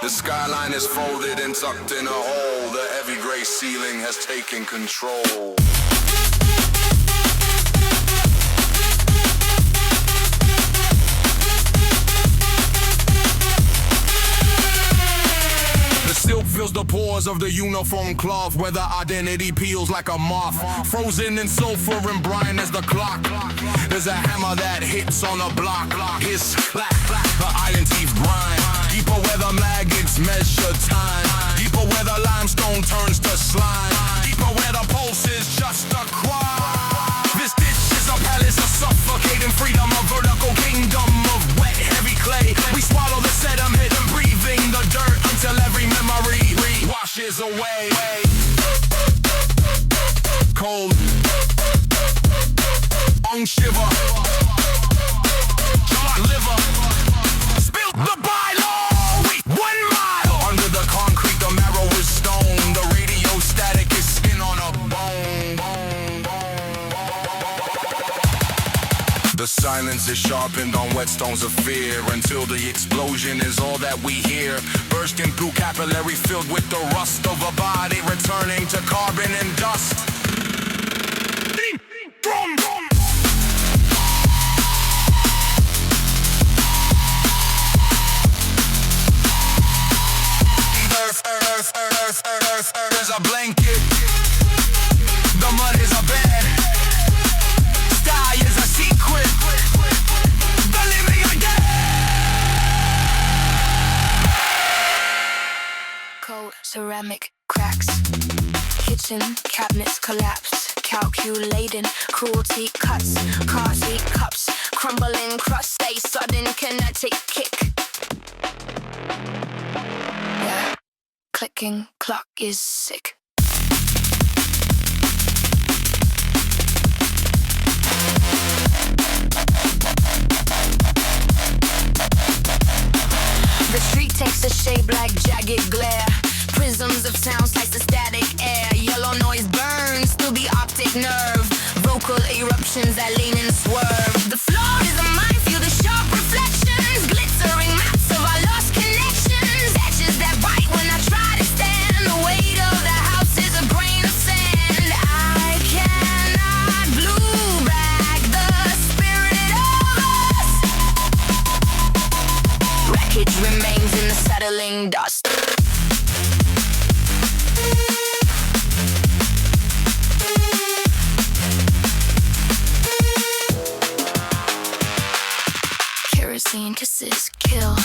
The skyline is folded and tucked in a hole. The heavy gray ceiling has taken control. The silk fills the pores of the uniform cloth, where the identity peels like a moth, frozen in sulfur and brine as the clock. There's a hammer that hits on a block. Hiss, clack, clack, the iron teeth grind. Deeper where the maggots measure time. Deeper where the limestone turns to slime. Deeper where the pulse is just a cry. This ditch is a palace of suffocating freedom, a vertical kingdom of wet, heavy clay. We swallow the sediment and breathing the dirt until every memory washes away. Cold, on shiver, July liver, spill the Bile. 1 mile under the concrete, the marrow is stone. The radio static is skin on a bone. The silence is sharpened on whetstones of fear, until the explosion is all that we hear. Bursting through capillary filled with the rust of a body, returning to carbon and dust. Earth is a blanket. The mud is a bed. Sky is a secret. The living are dead. Cold ceramic cracks. Kitchen cabinets collapsed. Calculating cruelty cuts. Car seat cups. Crumbling crust. A sudden kinetic kick. Yeah. Clicking clock is sick. The street takes a shape like jagged glare. Prisms of sound slice the static air. Yellow noise burns through the optic nerve. Vocal eruptions that lean and swerve. The floor is a minefield of sharp reflections. Glittering maps of our lost connections. Edges that bite when I try to stand. The weight of the house is a grain of sand. I cannot blue back the spirit of us. Wreckage remains in the settling dust. Kerosene kisses kill,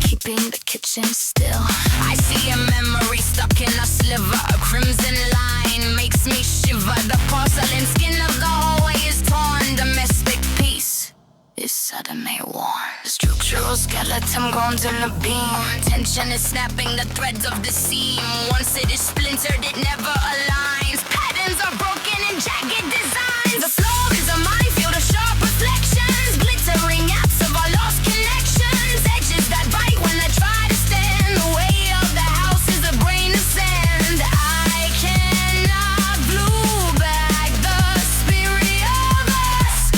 keeping the kitchen still. I see a memory stuck in a sliver. A crimson line makes me shiver. The porcelain skin of the hallway is torn. Domestic peace is suddenly worn. The structural skeleton groans in the beam. Tension is snapping the threads of the seam. Once it is splintered, it never aligns. Patterns are broken in jagged designs. The floor is a minefield of sharp reflections. Glittering apps of our lost connections. Edges that bite when I try to stand. The way of the house is a grain of sand. I cannot blue back the spirit of us.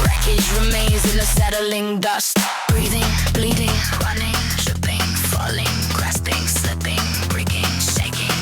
Wreckage remains in the settling dust. Breathing, bleeding, running, tripping, falling, grasping, slipping, breaking, shaking.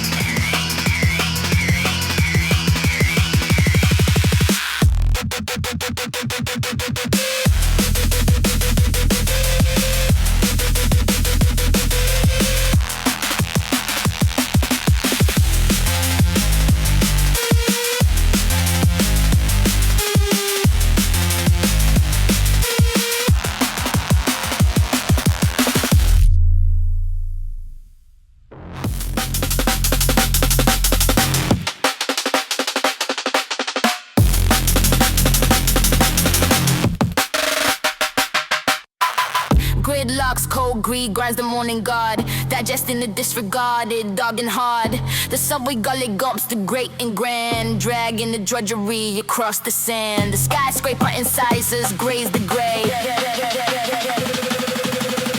Gridlocks, cold greed grinds the morning guard. Digesting the disregarded, dogging hard. The subway gully gulps the great and grand. Dragging the drudgery across the sand. The skyscraper incisors graze the gray.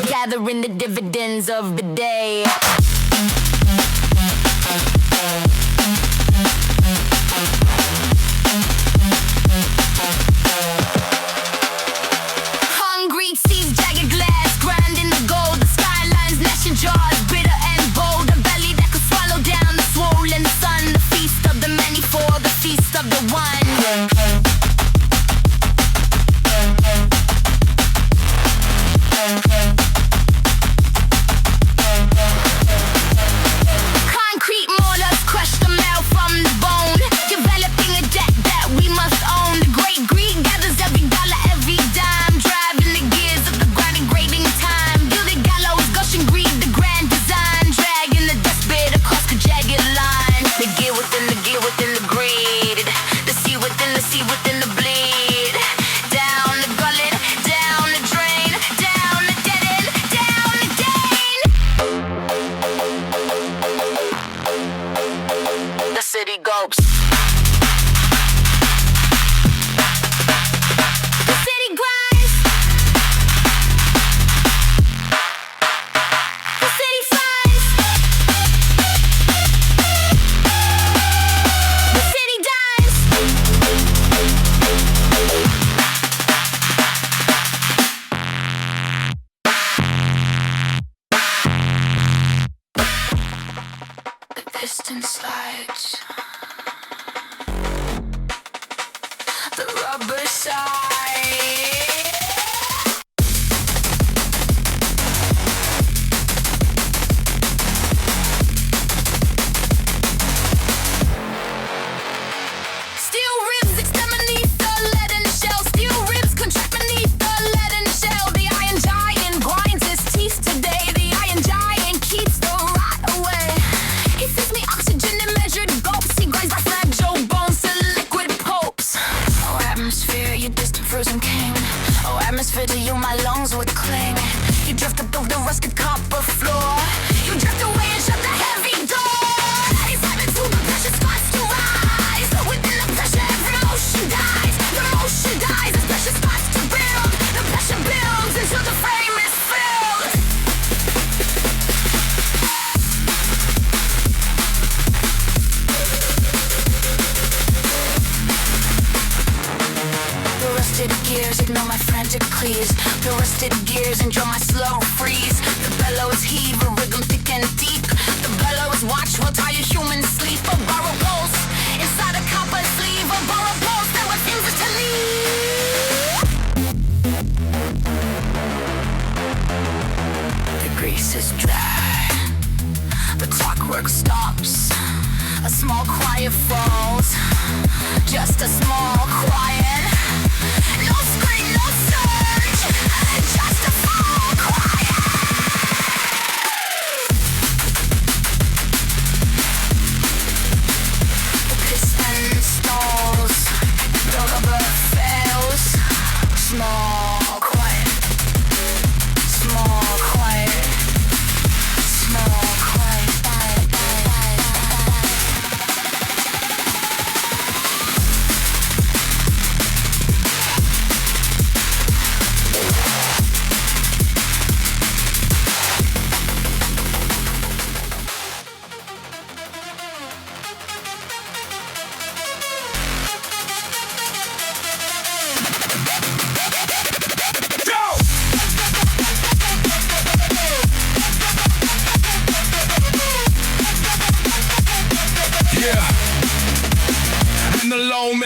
Gathering the dividends of the day.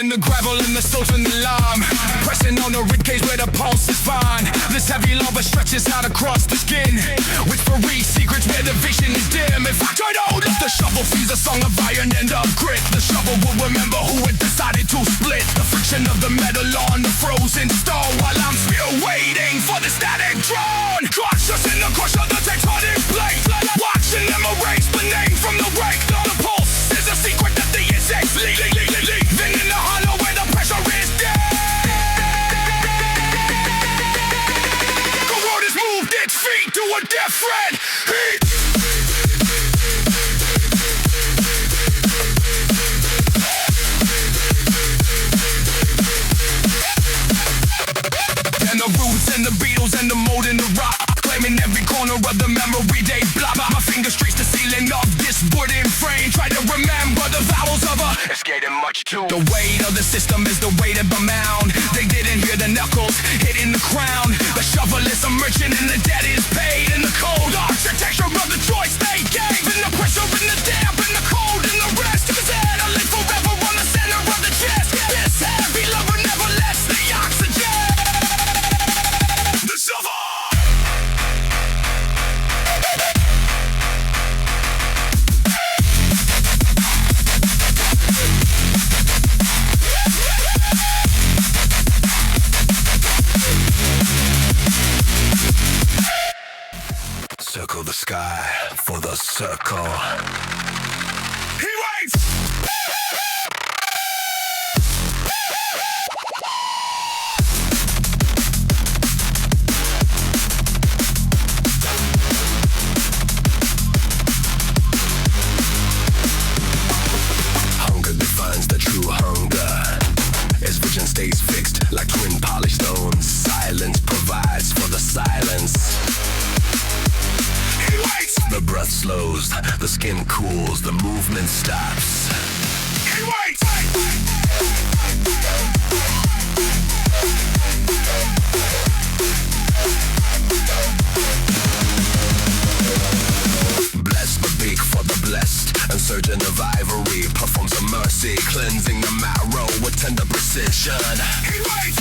In the gravel and the soul's an alarm. Pressing on the ribcage where the pulse is fine. This heavy lava stretches out across the skin. Whispering secrets where the vision is dim. If I try to hold up the shovel, sees a song of iron and of grit. The shovel will remember who had decided to split. The friction of the metal on the frozen stone. While I'm still waiting for the static drone. Conscious in the crush of the tectonic plate. Watching them erase the name from the rake. The pulse is a secret that the insects leave. Then in the hollow where the pressure is dead. The world has moved its feet to a death threat. Heat. And the roots and the beetles and the mold in the rock. Claiming every corner of the memory they block. My fingers trace the ceiling of this wooden frame. Try to remember the vowels of a. It's getting much too. The weight of the system is the weight of the mound. They didn't hear the knuckles hitting the crown. The shovel is a merchant and the debt is paid. And the cold architecture of the choice they gave. And the pressure and the damp and the cold and the rest. Cause I live forever on the center of the chest. This heavy lover never lets the oxygen. The shovel. Circle the sky for the circle. He waits! Hunger defines the true hunger. As vision stays fixed like twin polished stones. Silence provides for the silence. The breath slows, the skin cools, the movement stops. He waits! Blessed but big for the blessed, and surgeon of ivory performs a mercy, cleansing the marrow with tender precision. action. He waits.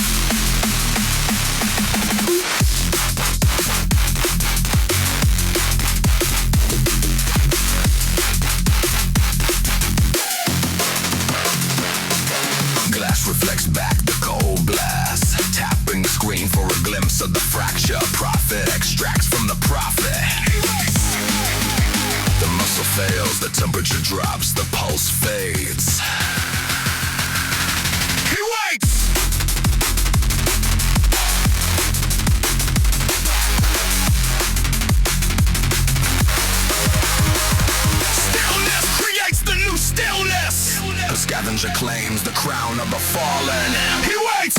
Glass reflects back the cold blast. Tapping screen for a glimpse of the fracture. Profit extracts from the profit. The muscle fails, the temperature drops, the pulse fades. He waits! Stillness creates the new stillness. The scavenger claims the crown of the fallen. He waits!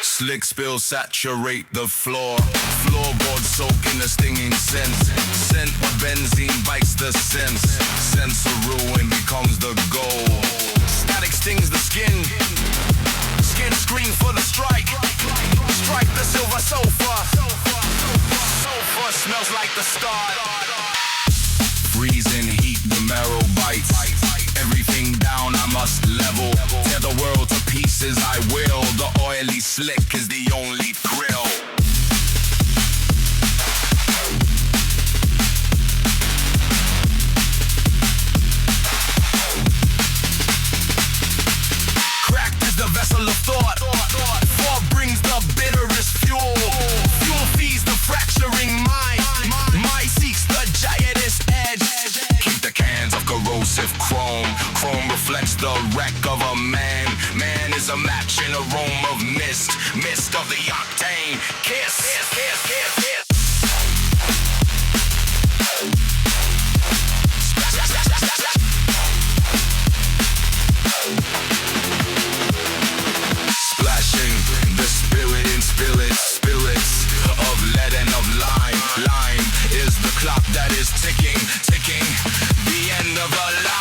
Slick spills saturate the floor. Floorboards soak in the stinging scent. Scent of benzene bites the sense. Sense of ruin becomes the goal. Static stings the skin. Skin scream for the strike. Strike the silver sofa. Sofa smells like the start. Freezing heat, the marrow bites. Everything down, I must level. Tear the world to pieces, I will. The oily slick is the only thrill. Cracked is the vessel of thought. Thought brings the bitterest fuel. Fuel feeds the fracturing mind. Mind seeks the giantest edge. Keep the cans of corrosive chrome. Chrome reflects the wreck of a man. Man is a match in a room of mist. Mist of the octane. Kiss. Splashing the spirit in spirits of lead and of lime. Lime is the clock that is ticking. The end of the line.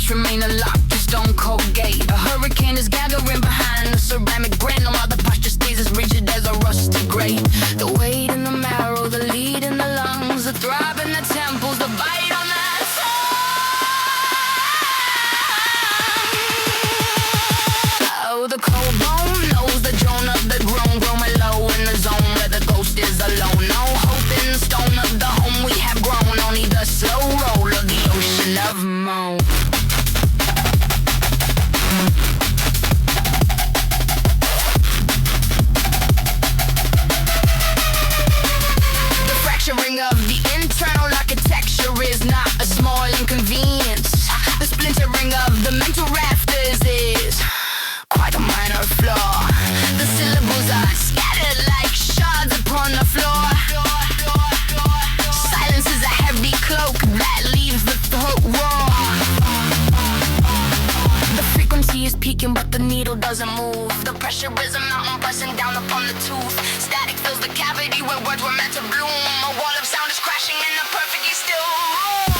Remain unlocked, a stone cold gate. A hurricane is gathering behind the ceramic granite, while the posture stays as rigid as a rusted grate. The weight in the marrow, the lead in the lungs, the throb in the temples, the bite on the tongue. Oh, the cold bone knows the drone of the groan, growing low in the zone where the ghost is alone. No hope in the stone of the home we have grown, only the slow roll of the ocean of moan. Of the internal architecture is not a small inconvenience. The splintering of the mental rafters is quite a minor flaw. The syllables are scattered like shards upon the floor. Silence is a heavy cloak that leaves the throat raw. The frequency is peaking but the needle doesn't move. The pressure is a mountain pressing down upon the tooth. Static fills the cavity where words were meant to bloom. A wall of sound is crashing in a perfectly still room.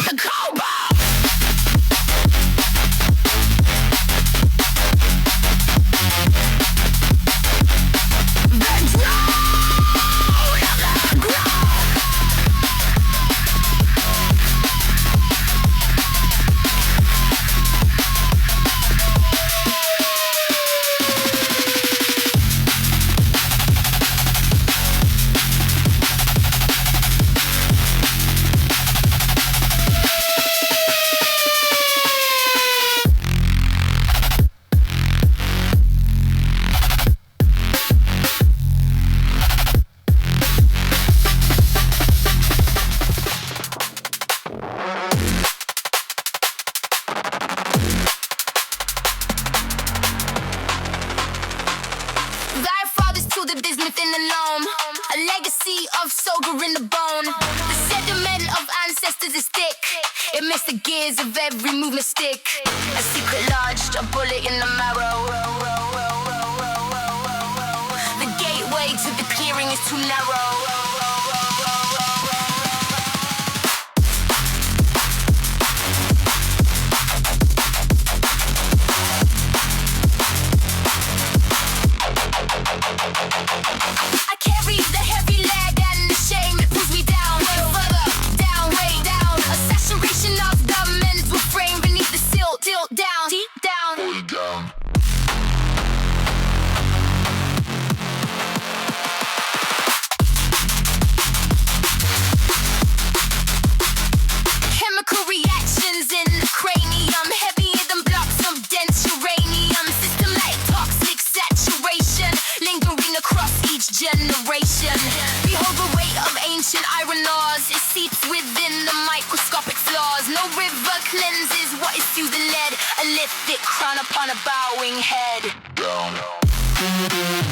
The cobalt. The drone of the ground. in the loam. A legacy of soldier in the bone. The sediment of ancestors is thick. It makes the gears of every movement stick. A secret lodged, a bullet in the marrow. The gateway to the clearing is too narrow. I carry the heavy lead and the shame that pulls me down, further down, way down. A saturation of the mental frame beneath the silt, tilt down, deep down. Pull it down. Chemical reactions in the cranium, heavier than blocks of dense uranium. Systematic toxic saturation, lingering across each generation. Behold the weight of ancient iron laws. It seeps within the microscopic flaws. No river cleanses what is through the lead. A lithic crown upon a bowing head. Down. Down.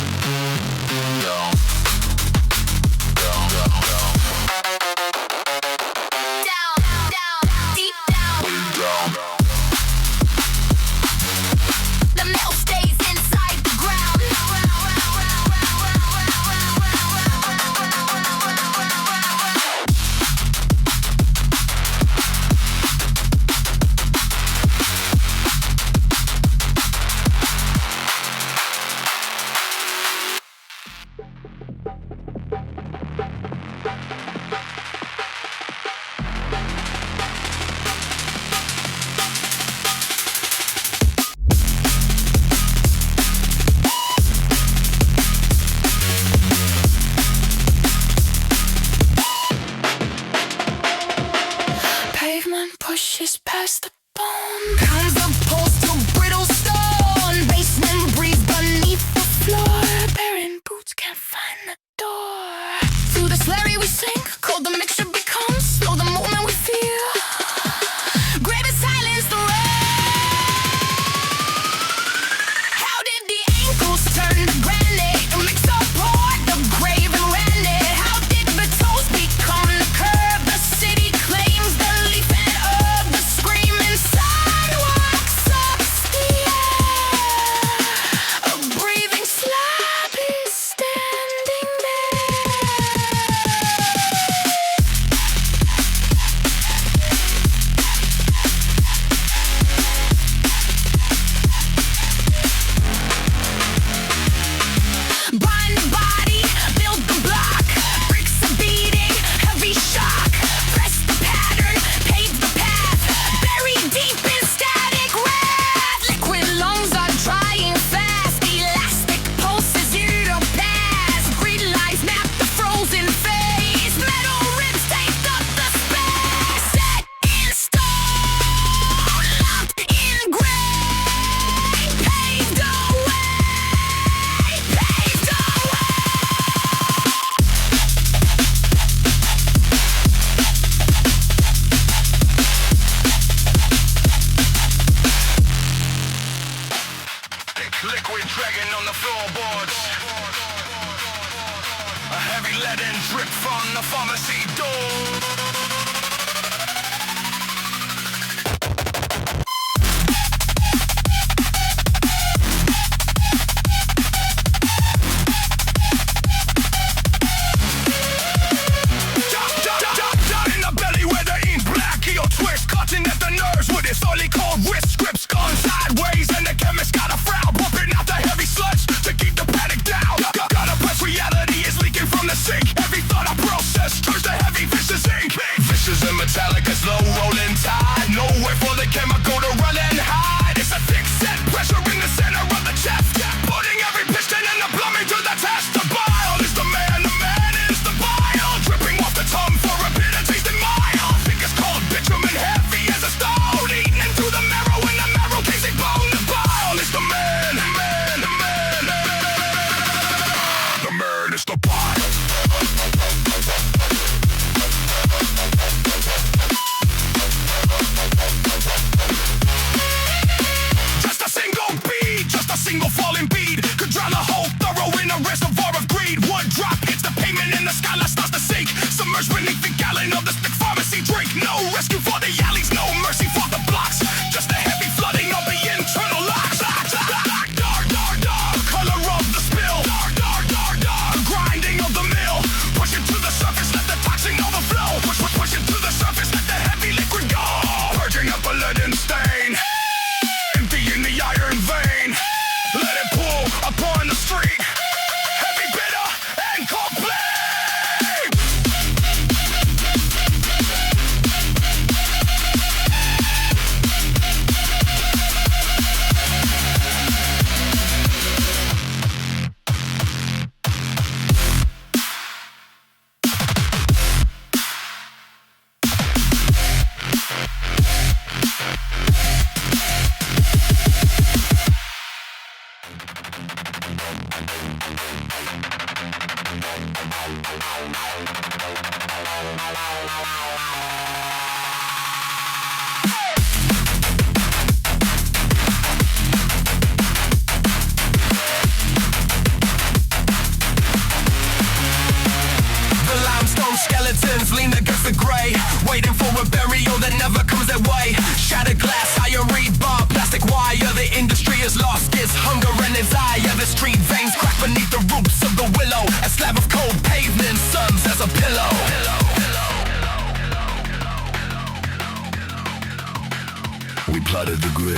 Pushes past the bone. Pounds of pulse to brittle stone. Basement breathe beneath the floor. Barren boots can't find the door. Through the slurry we sink, cold the mixture becomes. Slow the movement we feel. Grave and silence the rain. How did the ankles turn to granite? Mix apart the grave and ran it. How did the toes become the curb? The city claims the leaf. Screaming sun walks up the air. A breathing slab is standing there. Bind the body, build the block. Bricks are beating, heavy shock. Press the pattern, pave the path. Buried deep in static wrath. Liquid lungs are drying fast. Elastic pulses here to pass. Grid lines map the frozen face. Metal ribs take up the space. Set in stone, locked in gray. Paved away, paved away. Liquid dragging on the floorboards. A heavy leaden drip from the pharmacy door. Down in the belly where the ink black heel twist, cutting at the nerves with its only cold wrist. Scripts gone sideways and the chemist got a frown, pumping out the heavy sludge to keep the panic down. Gotta press reality is leaking from the sink. Every thought I process turns to heavy vicious ink.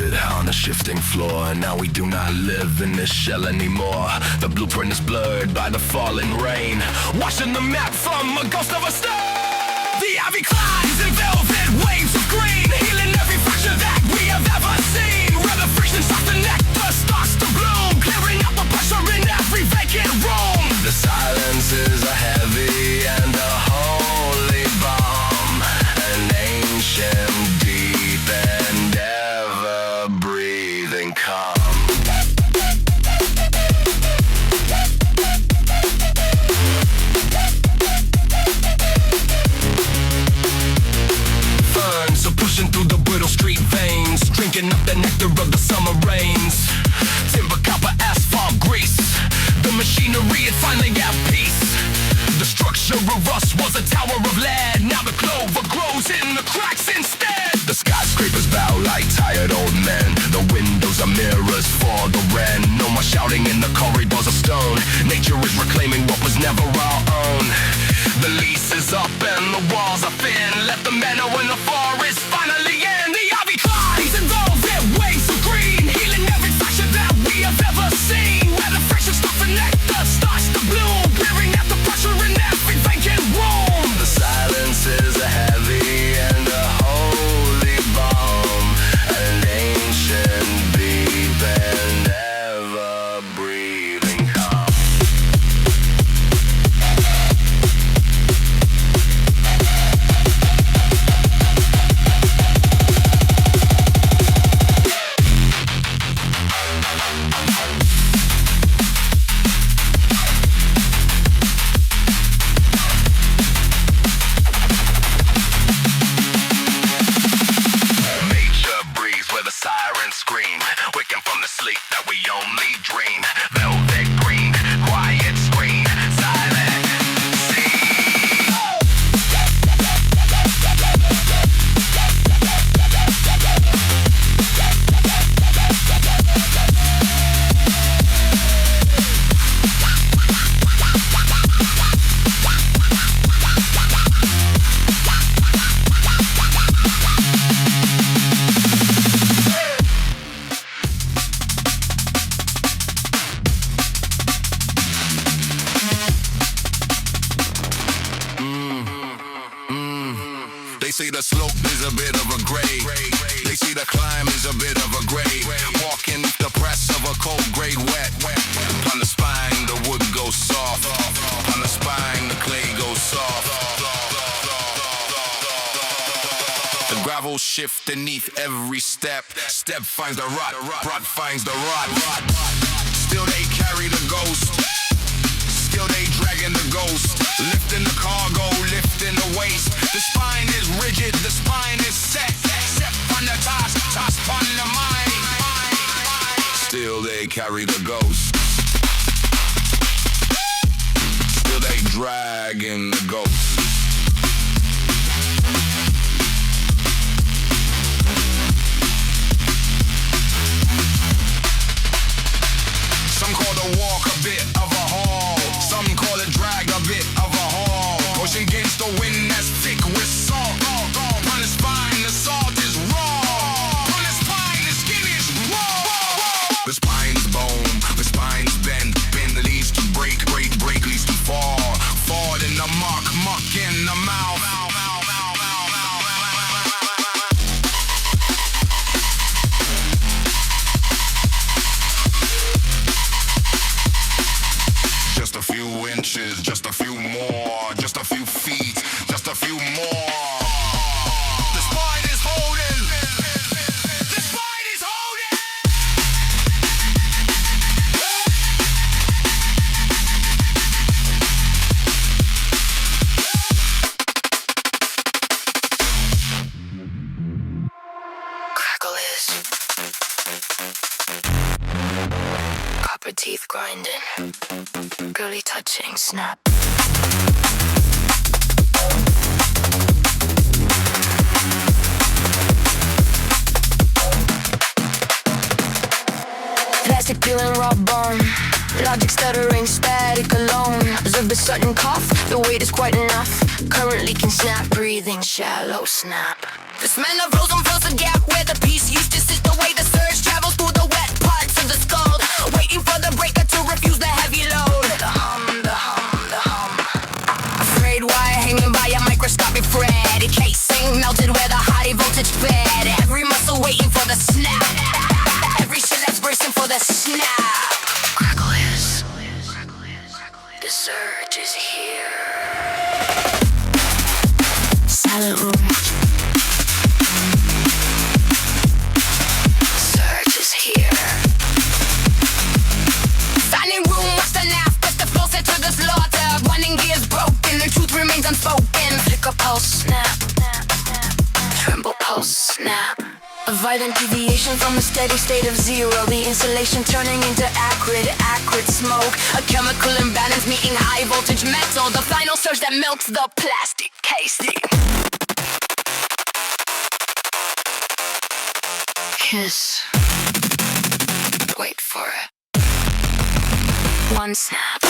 drifted on a shifting floor, and now we do not live in this shell anymore. The blueprint is blurred by the falling rain, washing the map from a ghost of a star. The ivy climbs in velvet waves of green, healing every fracture that we have ever seen. Where the friction starts to nectar starts to bloom, clearing out the pressure in every vacant room. The silence is a heavy and a holy bomb, an ancient, deep and ever breathing calm. Ferns are pushing through the brittle street veins, drinking up the nectar of the summer rains. Timber, copper, asphalt, grease, the machinery is finally at peace. The structure of us was a tower of lead, now the clover grows in the cracks instead. The skyscrapers bow like tired old men, the windows are mirrors for the wren. No more shouting in the corridors of stone, nature is reclaiming what was never our own. The lease is up and the walls are thin, let the meadow and the forest finally end. The ivy climbs in velvet waves of green, healing every fracture that we have ever seen. Where the friction starts to nectar starts to bloom, clearing out the pressure in every vacant room. The silence is a heavy and a holy bomb, an ancient, deep and ever breathing calm. Nature breathes where the sirens scream, waking from the sleep that we only dream. Velvet green, quiet scream, silent sea. They say the slope is a bit of a grade. They say the climb is a bit of a grade. Walking the press of a cold grade wet. On the spine the wood goes soft. On the spine the clay goes soft. The gravel shift beneath every step. Step finds the rot, rot finds the rot. Still they carry the ghost. Still they dragging the ghost. Lifting the cargo, lifting the waist. The spine is rigid, the spine is set. Set on the task, task on the mind. Still they carry the ghost. Still they dragging the ghost. Some call the walk a bit of a haul. Some call it drag a bit of a haul. Pushing against the wind that's thick with salt. On the spine the salt is raw. On the spine the skin is raw. The spine's bone, the spine's bent. Bend the leads to break, break, break leads to fall. Fall in the muck, muck in the mouth. Just a few inches, just a few more, just a few feet, just a few more. The spine is holding. The spine is holding. Crackle is copper teeth grinding, girly touching, snap. Plastic peeling raw bone, logic stuttering, static alone. Observe the sudden cough, the weight is quite enough. Current leaking, snap, breathing, shallow snap. The smell of frozen fills the gap where the piece used to sit. The way the surge sudden deviation from a steady state of zero. The insulation turning into acrid smoke. A chemical imbalance meeting high voltage metal. The final surge that melts the plastic casing. Kiss. Wait for it. One snap.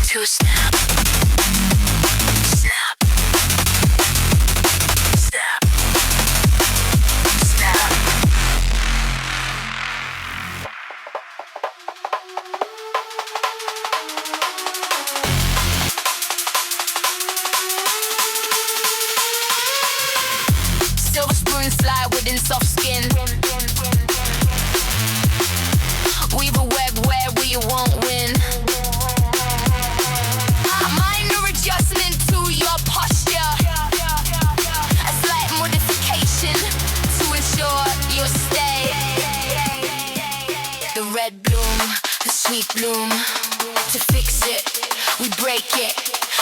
Two snap. Snap. Snap. Snap. Silver spoons fly within soft skin. Weave a web where we won't win. A minor adjustment to your posture. A slight modification to ensure your stay. The red bloom, the sweet bloom. To fix it, we break it.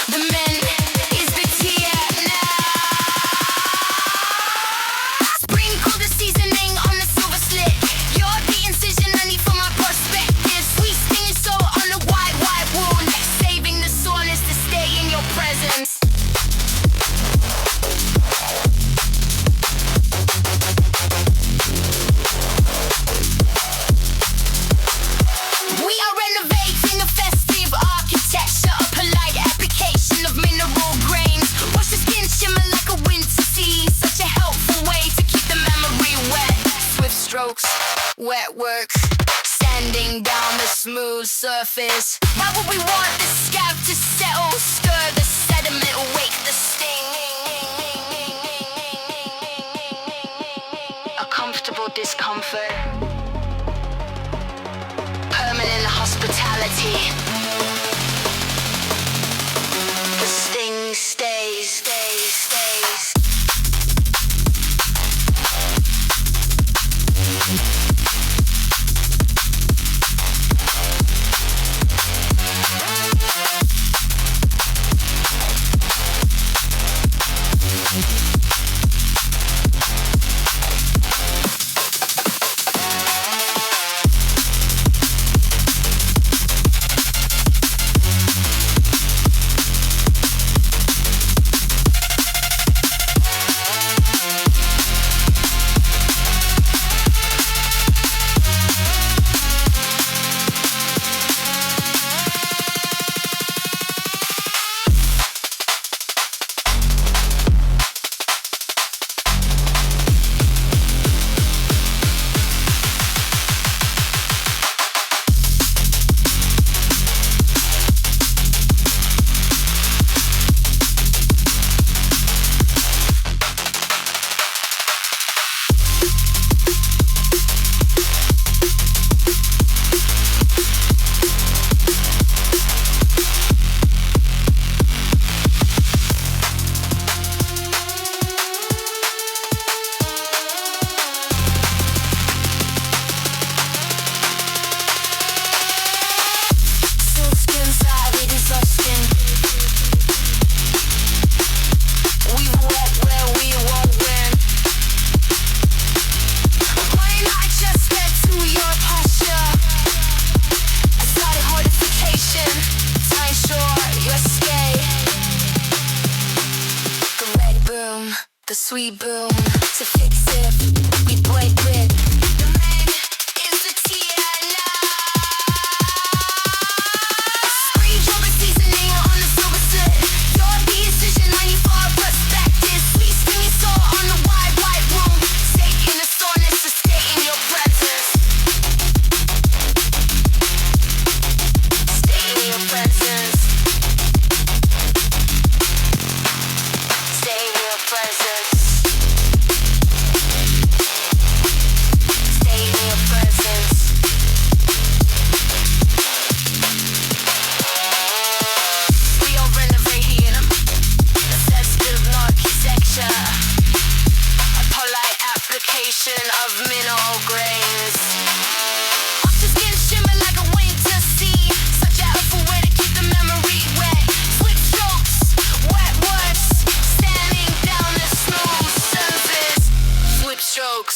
The men is the tear now. Sprinkle the seasoning on the silver slit. You're the incision I need for my perspective. Sweet stinging soul on the white wound. Saving the soreness to stay in your presence. We are renovating a festive architecture. A polite application of mineral grains. Watch the skin shimmer like a winter sea. Such a helpful way to keep the memory wet. Swift strokes, wet work. Sanding down the smooth surface. Why would we want the scalp to settle? Stir the sediment, wake the sting. A comfortable discomfort. Permanent hospitality. The sting stays. The sweet boom to fix it, we break it. The man is the tear now. Squeeze your seasoning on the silver slit. Your decision, I need for a perspective. Sweet stinging soul on the white room. Taking the soreness to stay in your presence. Stay in your presence. Stay in your presence.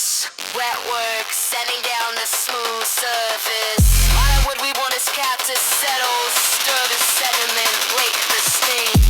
surface. Wet work, sanding down the smooth surface. Why would we want his cap to settle? Stir the sediment, break the stain.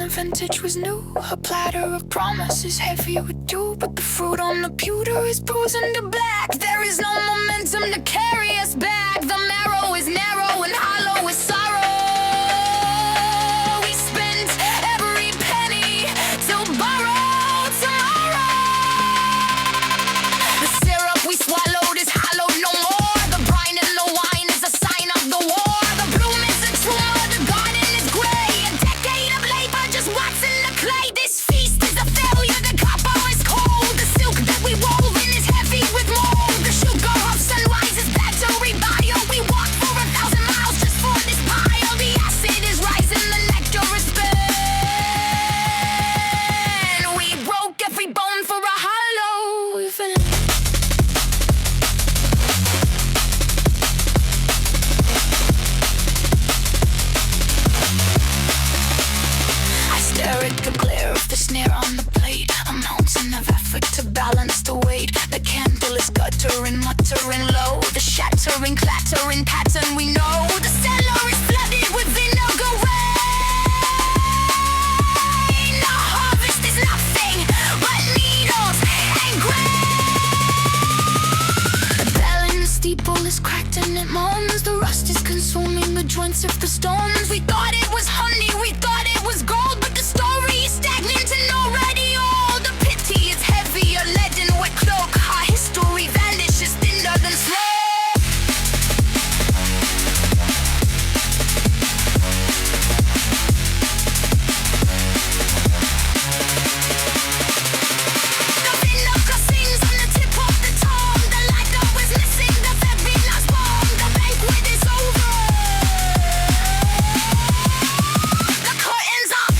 Vintage was new, a platter of promises heavy with dew, but the fruit on the pewter is bruising to black. There is no momentum to carry us back. The marrow is narrow and hollow with sorrow. We spent every penny to borrow tomorrow. The syrup we swallowed is hollowed no more. The brine in the wine is a sign of the war. The bloom is a tumor, the garden is gray. A decade of labor just rots in the clay. This feast is a failure, the copper is cold. The silk that we woven is heavy with mold. The sugar of sunrise is battery bio. We walked for 1,000 miles just for this pile. The acid is rising, the nectar is spent. We broke every bone for a hollow event. I stare at the glare of the snare on the plate. A mountain of effort to balance the weight. The candle is guttering, muttering low. The shattering, clattering pattern we know. The cellar is flooded with vinegar rain. The harvest is nothing but needles and grain. The bell in the steeple is cracked and it moans. The rust is consuming the joints of the stones. We thought it was honey, we thought it was gold, but the story is stagnant and already old. The pity is heavy, a leaden wet cloak. Our history vanishes thinner than smoke. The vinegar sings on the tip of the tongue. The light that was missing, the very last bomb. The banquet is over. The curtains up.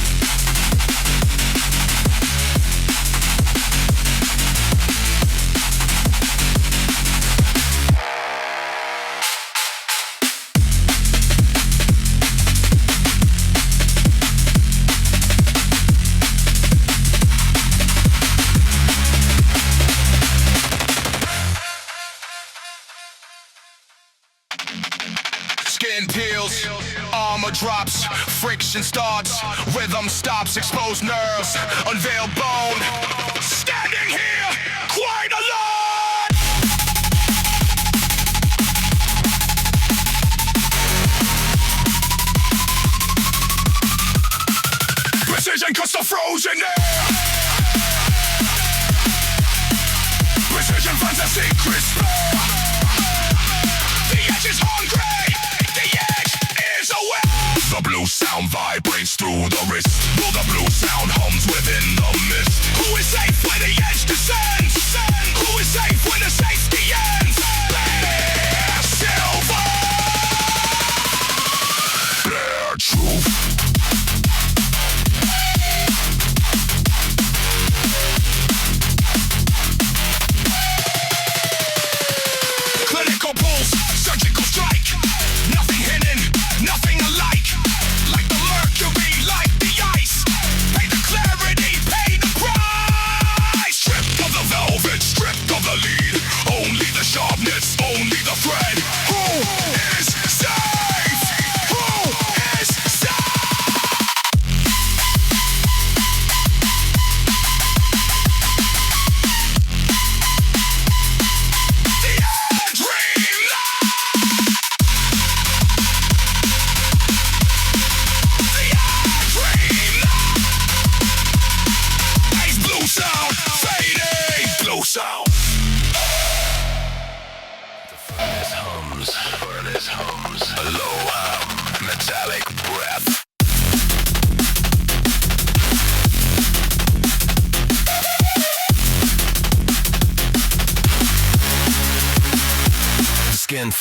Skin peels, armor drops, friction starts, rhythm stops, exposed nerves, unveiled bone. Standing here, quite alone. Precision cuts the frozen air. Precision finds a secret spare. The edge is hungry, the edge is aware. The blue sound vibrates through the wrist, while the blue sound hums within the mist. Who is safe when the edge descends? Who is safe when the safety ends? Bare silver, bare truth. Clinical pulse, surgical strike. Nothing hidden, nothing alike.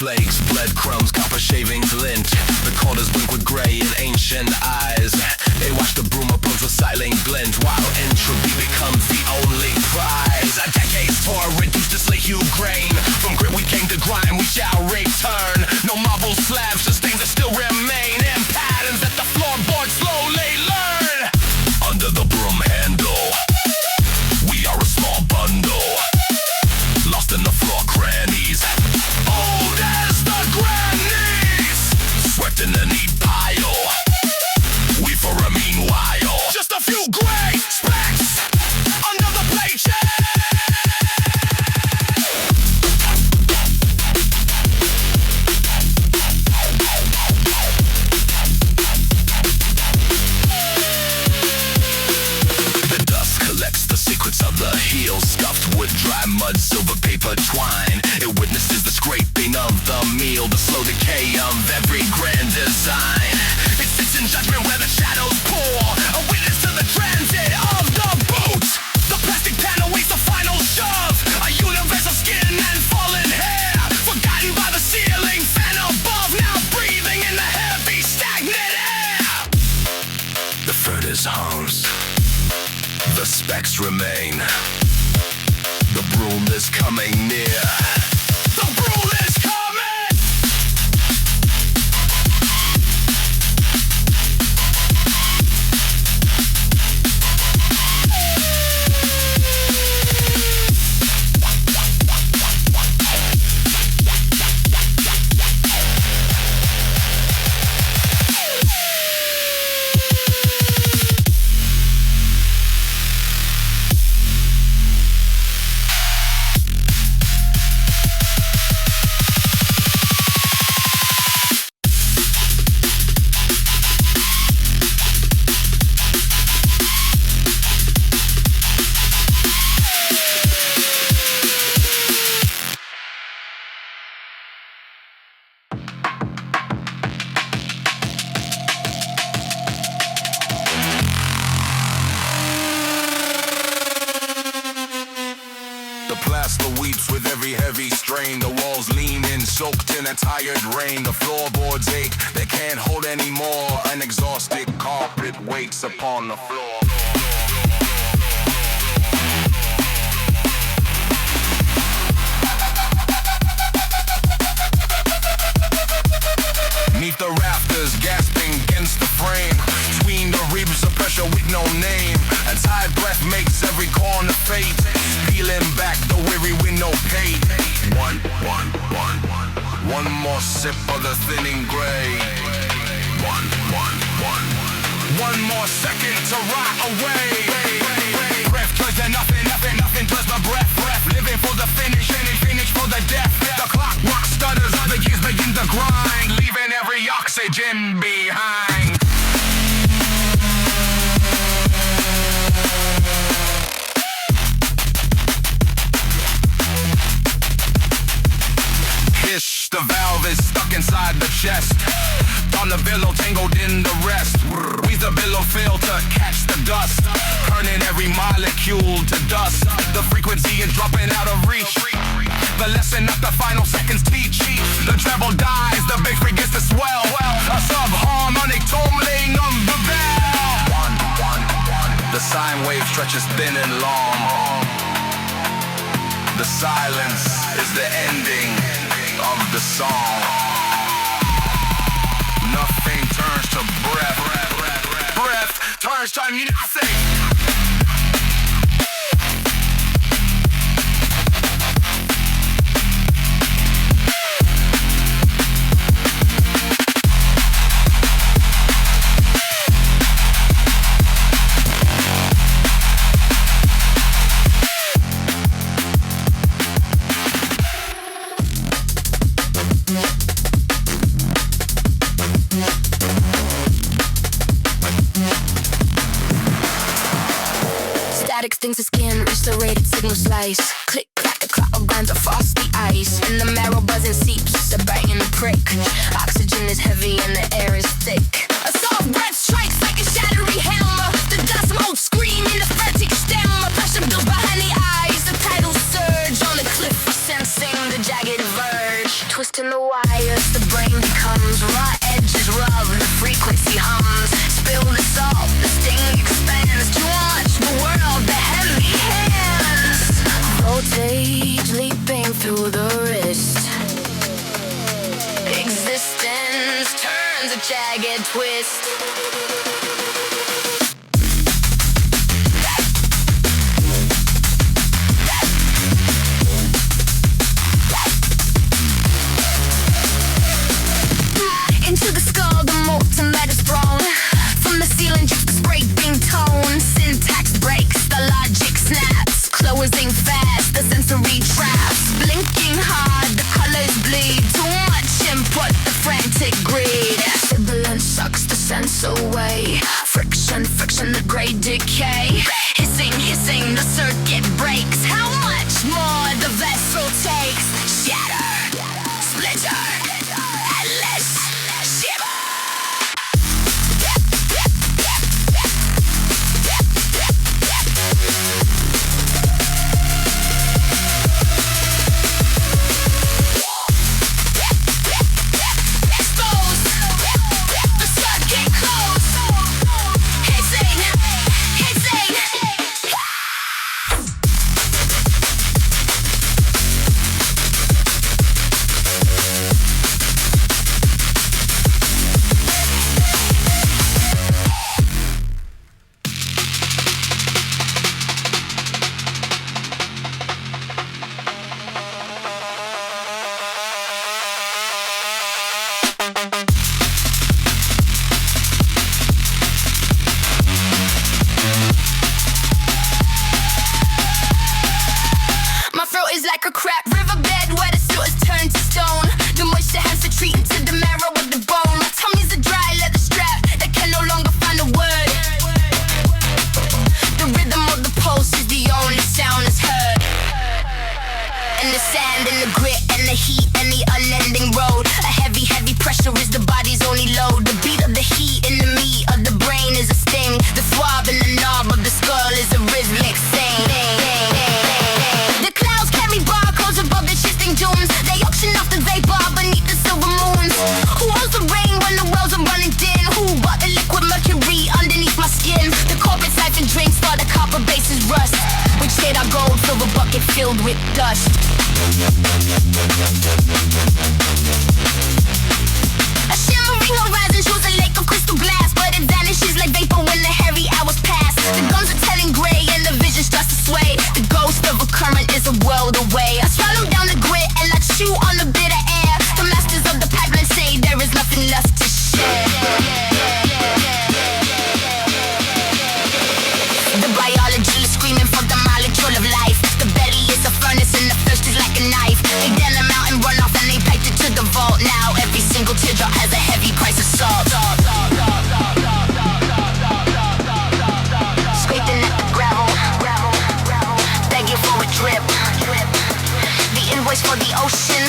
snowflakes, breadcrumbs, copper shavings, lint. The corners blink with grey and ancient eyes. They watch the broom approach with silent glint, while entropy becomes the only prize. A decade's tour reduced to slate-hued grain. From grit we came to grind, we shall return. No marble slabs, just things that still remain in patterns that the floorboards slowly learn. Under the broom handle, we are a small bundle, lost in the floor crannies, old as the grannies, swept in a neat pile, we for a meanwhile, just a few gray specks under the paycheck. Of the heel, scuffed wood, dry mud, silver paper twine. It witnesses the scraping of the meal, the slow decay of every grand design. It sits in judgment where the shadows pour, a witness to the transit of the boot. The plastic panel waits the final shove, a universe of skin and fallen hair, forgotten by the ceiling fan above, now breathing in the heavy stagnant air. The furnace hums, the specks remain. The broom is coming near. The broom is coming! Soaked in a tired rain, the floorboards ache, they can't hold anymore. An exhausted carpet waits upon the floor. Neath the rafters, gasping against the frame, between the ribs of pressure with no name. A tired breath makes every corner fade, peeling back the weary with no pay. One more sip of the thinning gray. One more second to rot away. Breath turns to nothing turns my breath. Living for the finish for the death. The clockwork stutters, the gears begin to grind, leaving every oxygen behind. The valve is stuck inside the chest. On the billow tangled in the rest. Squeeze the billow fail to catch the dust, turning every molecule to dust. The frequency is dropping out of reach. The lesson that the final seconds teach. The treble dies, the bass begins to swell. A subharmonic tumbling of the bell. The sine wave stretches thin and long. The silence is the ending of the song. Nothing turns to breath. Breath turns to nothing. Stings the skin, reach the rated signal slice. Click, clack, the clock grinds a frosty ice. In the marrow buzzing seeps, a bite and a prick. Oxygen is heavy and the air is thick. A soft breath strikes like a shattering hammer. The dust mold scream in the frantic stem. A pressure built behind the eyes. The tidal surge on the cliff, sensing the jagged verge. Twisting the wire. Into the skull, the molten lead is thrown. From the ceiling, just a scraping tone. Syntax breaks, the logic snaps. Closing fast, the sensory traps. Blinking hard, the colors bleed. Too much input, the frantic greed. Sibilant sucks the sense away. Friction, the great decay. Hissing, the circuit breaks. How much more the vessel takes? Shatter, splitter, endless. Filled with dust. A shimmering horizon shows a lake of crystal glass, but it vanishes like vapor when the hairy hours pass. The guns are telling gray and the vision starts to sway. The ghost of a current is a world away. I swallow down the grit and I chew on the bitter air. The masters of the pipeline say there is nothing left to share. The biology is screaming for the molecule of life. The belly is a furnace and the thirst is like a knife. They dam the mountain, run off and they piped it to the vault. Now every single teardrop has a heavy price of salt. Scraping at the gravel, begging for a drip. The invoice for the ocean,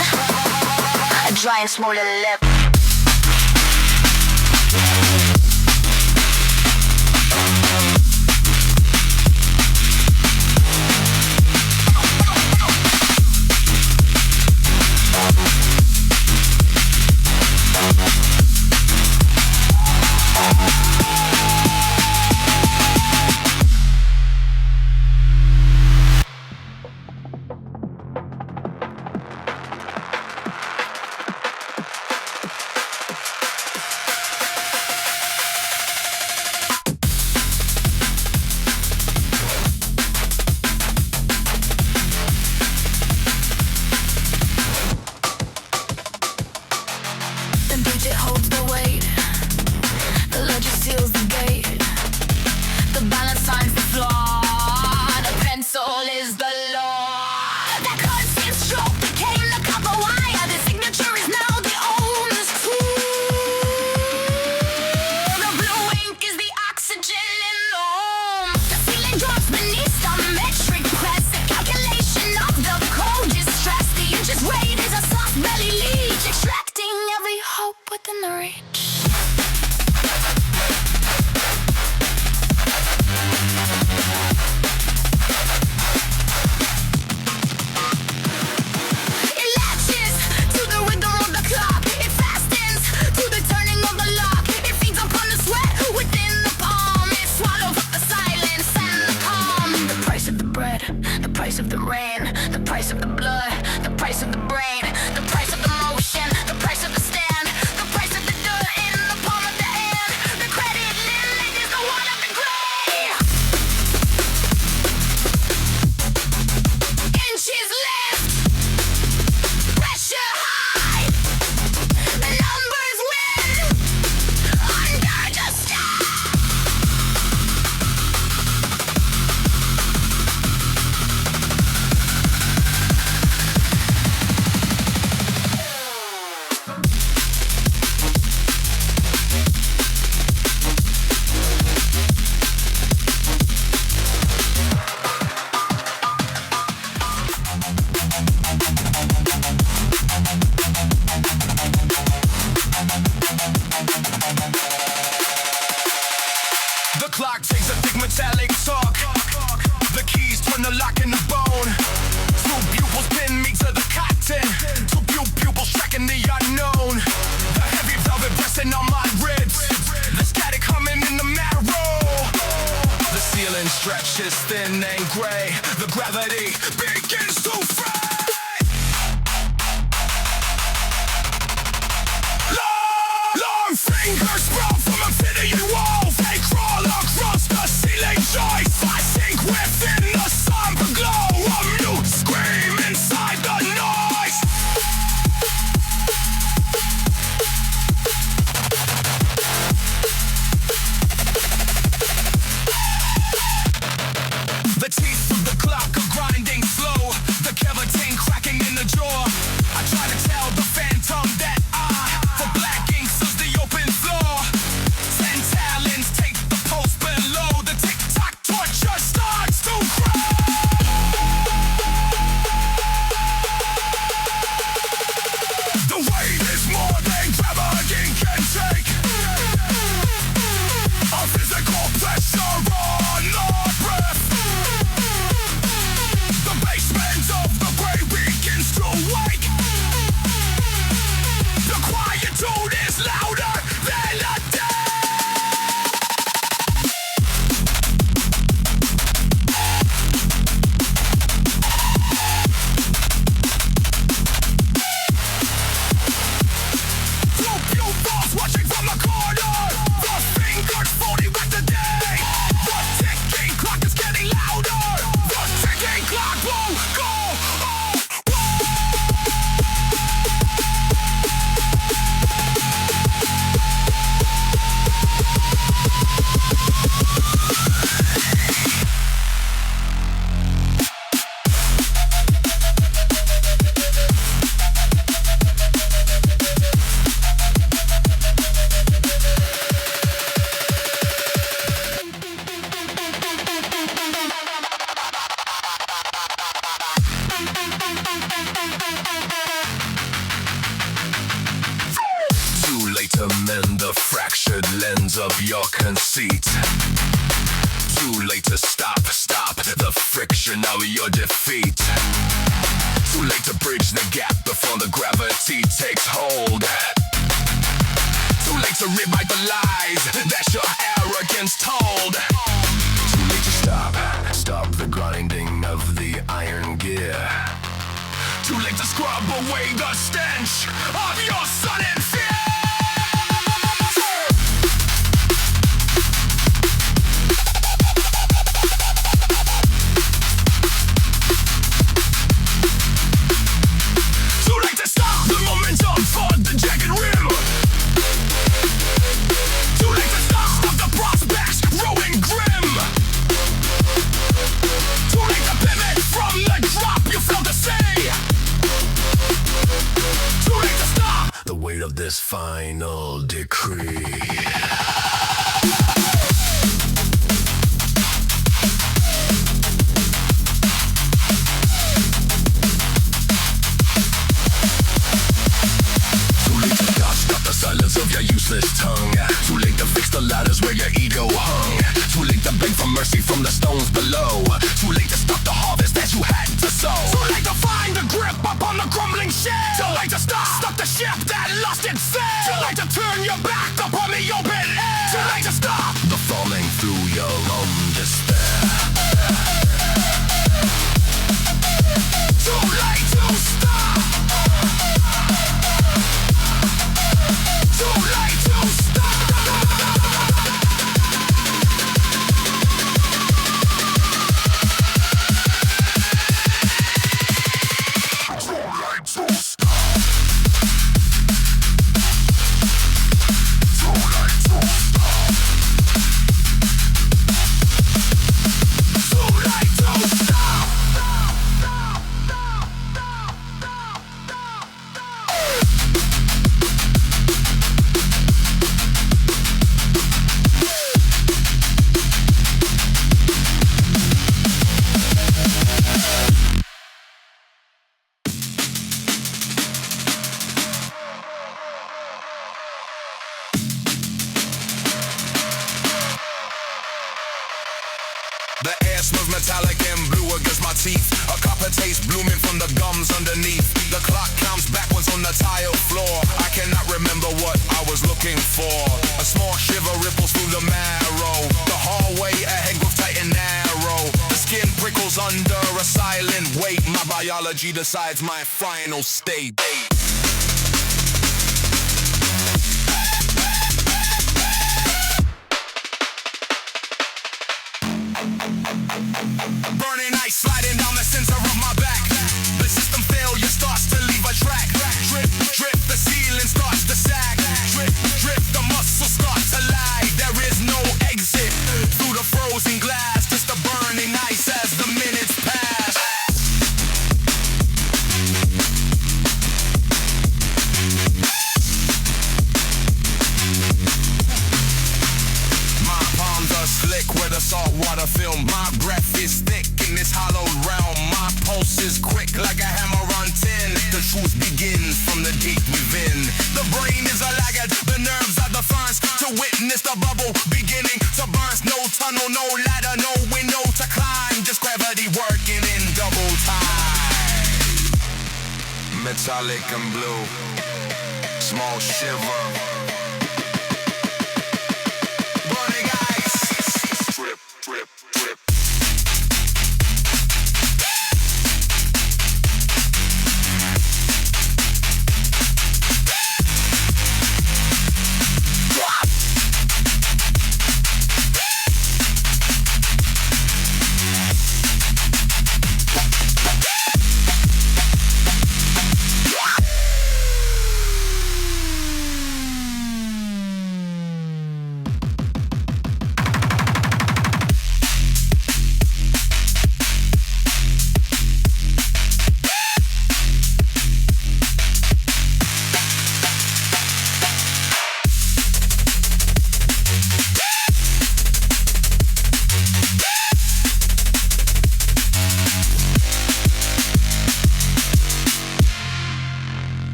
a dry and smaller lip. clock takes a thick metallic talk. The keys turn the lock in the bone. Two pupils pin me to the cotton. Two pupils tracking the unknown. The heavy velvet pressing on my ribs. The static coming in the marrow. The ceiling stretches thin and gray. The gravity begins to fray. Long fingers sprawl from infinity walls. They crawl across the ceiling joists. I sink within the somber glow. A mute scream inside the noise. The teeth of the clock are grinding slow. The cavitine cracking in the jaw. I try to tell the phantom that for black inks is the open floor. 10 talons take the pulse below. The tick-tock torture starts to cry. The weight is more than gravity can take. A physical pressure on our breath. The basement of the brain begins to wake. The quietude is louder than a Two pupils watching from the corner. The fingers folding back the day. The ticking clock is getting louder. The ticking clock will go. Too late to mend the fractured lens of your conceit. Too late to stop the friction of your defeat. Too late to bridge the gap before the gravity takes hold. Too late to rewrite the lies that your arrogance told. Too late to stop the grinding of the iron gear. Too late to scrub away the stench of your sudden fear. Too late to stop the momentum for the jagged rim. Too late to stop the prospects growing grim. Too late to pivot from the drop you failed to see. Too late to stop the weight of this final decree. Stop the silence of your useless tongue. Too late to fix the ladders where your ego hung. Too late to beg for mercy from the stones below. Too late to stop the harvest that you had to sow. Too late to find the grip upon the crumbling shell. Too late to stop the ship that lost its sail. Too late to turn your back upon the open air. Too late to stop the falling through your own despair. Too late to stop. Too late to stop. Too late The air smells metallic and blue against my teeth. A copper taste blooming from the gums underneath. The clock counts backwards on the tile floor. I cannot remember what I was looking for. A small shiver ripples through the marrow. The hallway ahead goes tight and narrow. The skin prickles under a silent weight. My biology decides my final state. Burning ice sliding down the center of my back. The system failure starts to leave a track. Drip, drip, the ceiling starts to sag. Drip, drip, the muscles start to lag. There is no exit through the frozen glass. Just the burning ice as the minutes pass. My palms are slick with a saltwater film. My breath is thick in this hollowed realm. My pulse is quick like a hammer on tin. The truth begins from the deep within. The brain is a laggard, the nerves are the furnace to witness the bubble beginning to burst. No tunnel, no ladder, no window to climb. Just gravity working in double time. Metallic and blue, small shiver.